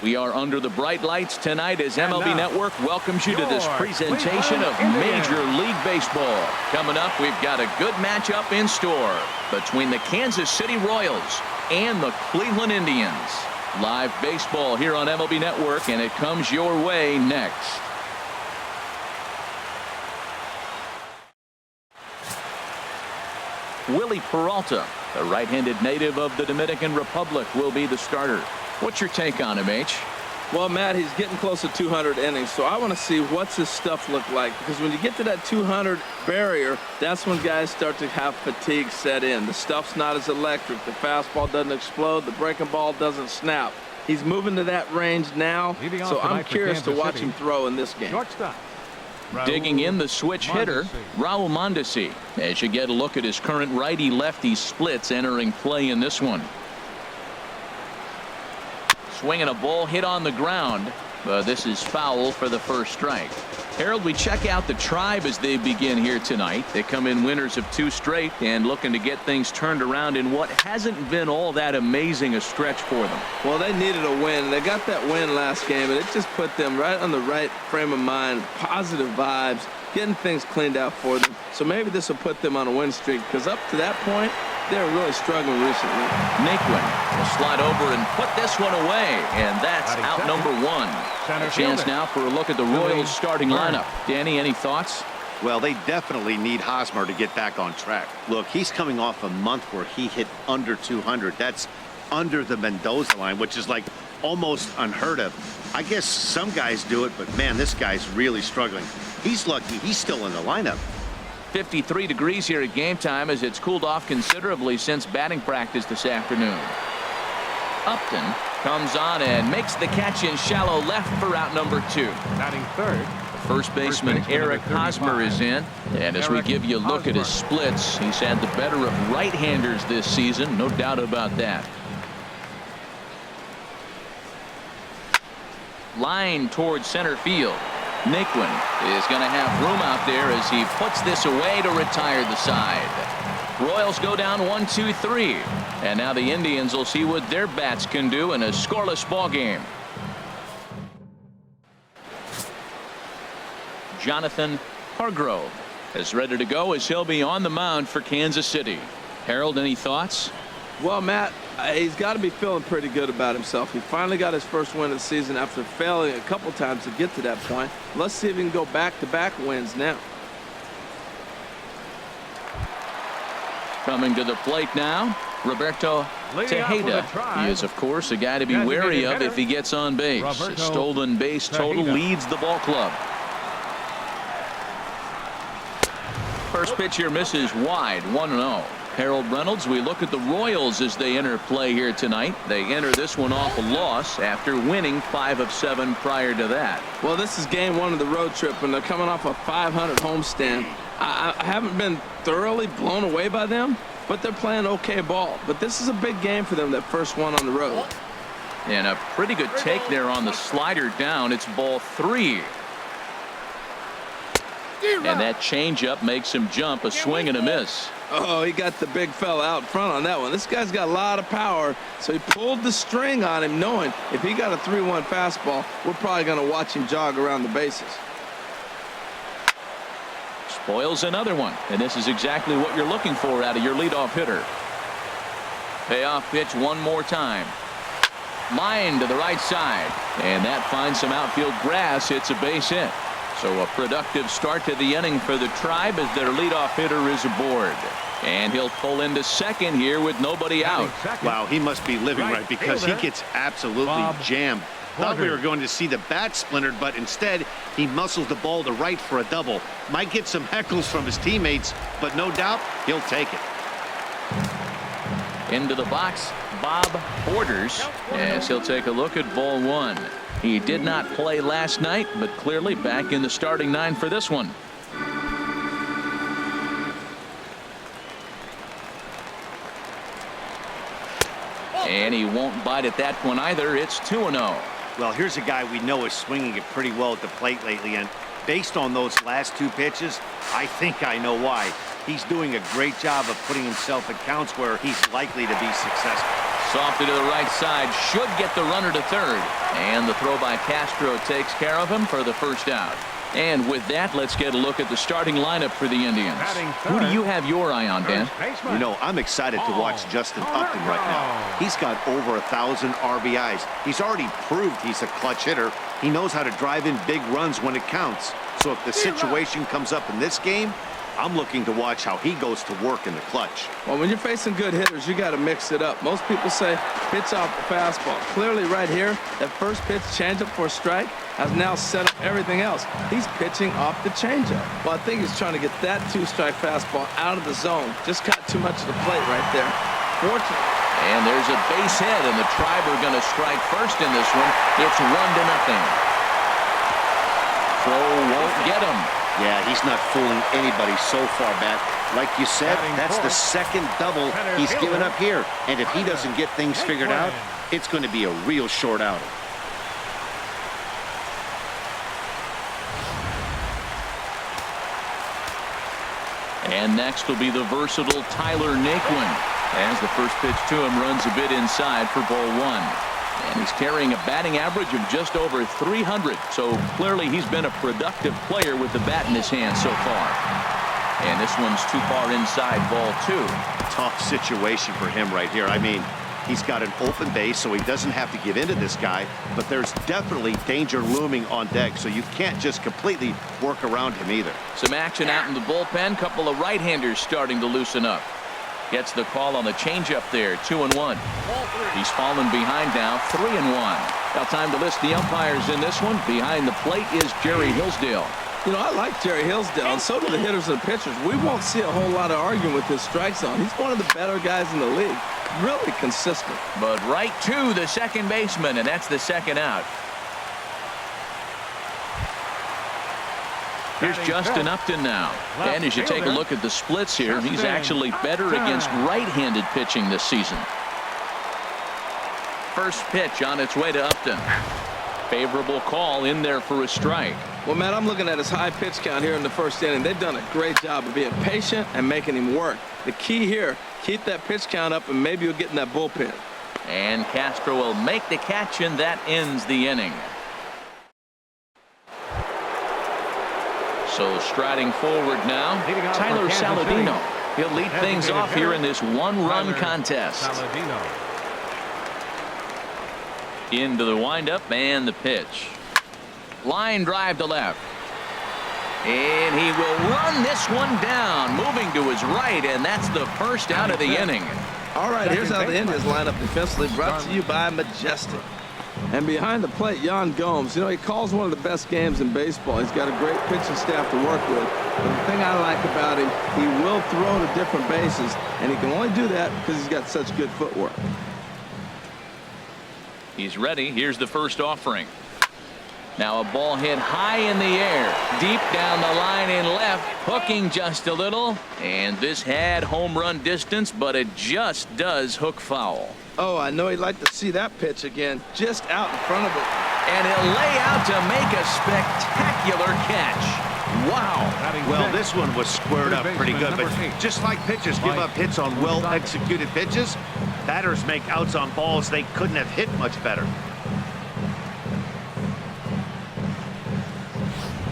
We are under the bright lights tonight as MLB Network welcomes you to this presentation of Major League Baseball. Coming up, we've got a good matchup in store between the Kansas City Royals and the Cleveland Indians. Live baseball here on MLB Network, and it comes your way next. Willie Peralta, the right-handed native of the Dominican Republic, will be the starter. What's your take on him, H? Well, Matt, he's getting close to 200 innings, so I want to see what's his stuff look like, because when you get to that 200 barrier, that's when guys start to have fatigue set in. The stuff's not as electric. The fastball doesn't explode. The breaking ball doesn't snap. He's moving to that range now, so I'm curious to watch him throw in this game. Digging in the switch hitter, Raul Mondesi, as you get a look at his current righty-lefty splits entering play in this one. Swinging a ball hit on the ground, but this is foul for the first strike. Harold, we check out the Tribe as they begin here tonight. They come in winners of 2 straight and looking to get things turned around in what hasn't been all that amazing a stretch for them. Well, they needed a win. They got that win last game, and it just put them right on the right frame of mind, positive vibes, getting things cleaned out for them. So maybe this will put them on a win streak, because up to that point, they're really struggling recently. Naquin will slide over and put this one away, and that's out number 1. A chance now for a look at the Royals starting lineup. Danny, any thoughts? Well, they definitely need Hosmer to get back on track. Look, he's coming off a month where he hit under 200. That's under the Mendoza line, which is like almost unheard of. I guess some guys do it, but man, this guy's really struggling. He's lucky he's still in the lineup. 53 degrees here at game time as it's cooled off considerably since batting practice this afternoon. Upton comes on and makes the catch in shallow left for out number 2. Batting third. First baseman Eric Hosmer is in, and as we give you a look at his splits, he's had the better of right-handers this season, no doubt about that. Line towards center field. Naquin is going to have room out there as he puts this away to retire the side. Royals go down 1-2-3, and now the Indians will see what their bats can do in a scoreless ball game. Jonathan Hargrove is ready to go as he'll be on the mound for Kansas City. Harold, any thoughts? Well, Matt, he's got to be feeling pretty good about himself. He finally got his first win of the season after failing a couple times to get to that point. Let's see if he can go back-to-back wins now. Coming to the plate now, Roberto Tejeda. He is, of course, a guy to be wary of if he gets on base. A stolen base total leads the ball club. First pitch here misses wide, 1-0. Harold Reynolds, we look at the Royals as they enter play here tonight. They enter this one off a loss after winning 5 of 7 prior to that. Well, this is game 1 of the road trip, and they're coming off a 500 homestand. I haven't been thoroughly blown away by them, but they're playing okay ball. But this is a big game for them, that first one on the road. And a pretty good take there on the slider down. It's ball 3. And that changeup makes him jump, a swing and a miss. Oh, he got the big fella out front on that one. This guy's got a lot of power, so he pulled the string on him, knowing if he got a 3-1 fastball, we're probably going to watch him jog around the bases. Spoils another one, and this is exactly what you're looking for out of your leadoff hitter. Payoff pitch one more time. Line to the right side, and that finds some outfield grass. It's a base hit. So a productive start to the inning for the Tribe as their leadoff hitter is aboard. And he'll pull into second here with nobody out. Wow, he must be living right because he gets absolutely jammed. Thought we were going to see the bat splintered, but instead he muscles the ball to right for a double. Might get some heckles from his teammates, but no doubt he'll take it. Into the box, Bob Borders, as he'll take a look at ball 1. He did not play last night, but clearly back in the starting 9 for this one. And he won't bite at that one either. It's 2-0. Well, here's a guy we know is swinging it pretty well at the plate lately, and based on those last 2 pitches, I think I know why. He's doing a great job of putting himself at counts where he's likely to be successful. Softly to the right side. Should get the runner to third. And the throw by Castro takes care of him for the first out. And with that, let's get a look at the starting lineup for the Indians. Who do you have your eye on, Dan? You know, I'm excited to watch Justin Upton right now. He's got over 1,000 RBIs. He's already proved he's a clutch hitter. He knows how to drive in big runs when it counts. So if the situation comes up in this game, I'm looking to watch how he goes to work in the clutch. Well, when you're facing good hitters, you got to mix it up. Most people say pitch off the fastball. Clearly right here, that first pitch changeup for a strike has now set up everything else. He's pitching off the changeup. Well, I think he's trying to get that two-strike fastball out of the zone. Just got too much of the plate right there. Fortunately. And there's a base hit, and the Tribe are going to strike first in this one. It's 1-0. Throw won't get him. Yeah, he's not fooling anybody so far back. Like you said, that's the second double he's given up here. And if he doesn't get things figured out, it's going to be a real short outing. And next will be the versatile Tyler Naquin, as the first pitch to him runs a bit inside for ball one. And he's carrying a batting average of just over 300. So clearly he's been a productive player with the bat in his hand so far. And this one's too far inside, ball two. Tough situation for him right here. I mean, he's got an open base, so he doesn't have to give in to this guy. But there's definitely danger looming on deck, so you can't just completely work around him either. Some action out in the bullpen. Couple of right-handers starting to loosen up. Gets the call on the changeup there, 2-1. He's fallen behind now, 3-1. Now time to list the umpires in this one. Behind the plate is Jerry Hillsdale. You know, I like Jerry Hillsdale, and so do the hitters and pitchers. We won't see a whole lot of arguing with his strike zone. He's one of the better guys in the league. Really consistent. But right to the second baseman, and that's the second out. Here's Justin Upton now. And as you take a look at the splits here, he's actually better against right-handed pitching this season. First pitch on its way to Upton. Favorable call in there for a strike. Well, Matt, I'm looking at his high pitch count here in the first inning. They've done a great job of being patient and making him work. The key here, keep that pitch count up, and maybe you'll get in that bullpen. And Castro will make the catch, and that ends the inning. So striding forward now, Tyler Saladino. He'll lead things off here in this one-run contest. Into the windup and the pitch. Line drive to left. And he will run this one down, moving to his right, and that's the first out of the inning. All right, here's how the Indians line up defensively, brought to you by Majestic. And behind the plate, Yan Gomes, you know, he calls one of the best games in baseball. He's got a great pitching staff to work with. But the thing I like about him, he will throw to different bases, and he can only do that because he's got such good footwork. He's ready. Here's the first offering. Now a ball hit high in the air, deep down the line in left, hooking just a little. And this had home run distance, but it just does hook foul. Oh, I know he'd like to see that pitch again, just out in front of it. And he'll lay out to make a spectacular catch. Wow. Well, this one was squared up pretty good, but just like pitchers give up hits on well-executed pitches, batters make outs on balls they couldn't have hit much better.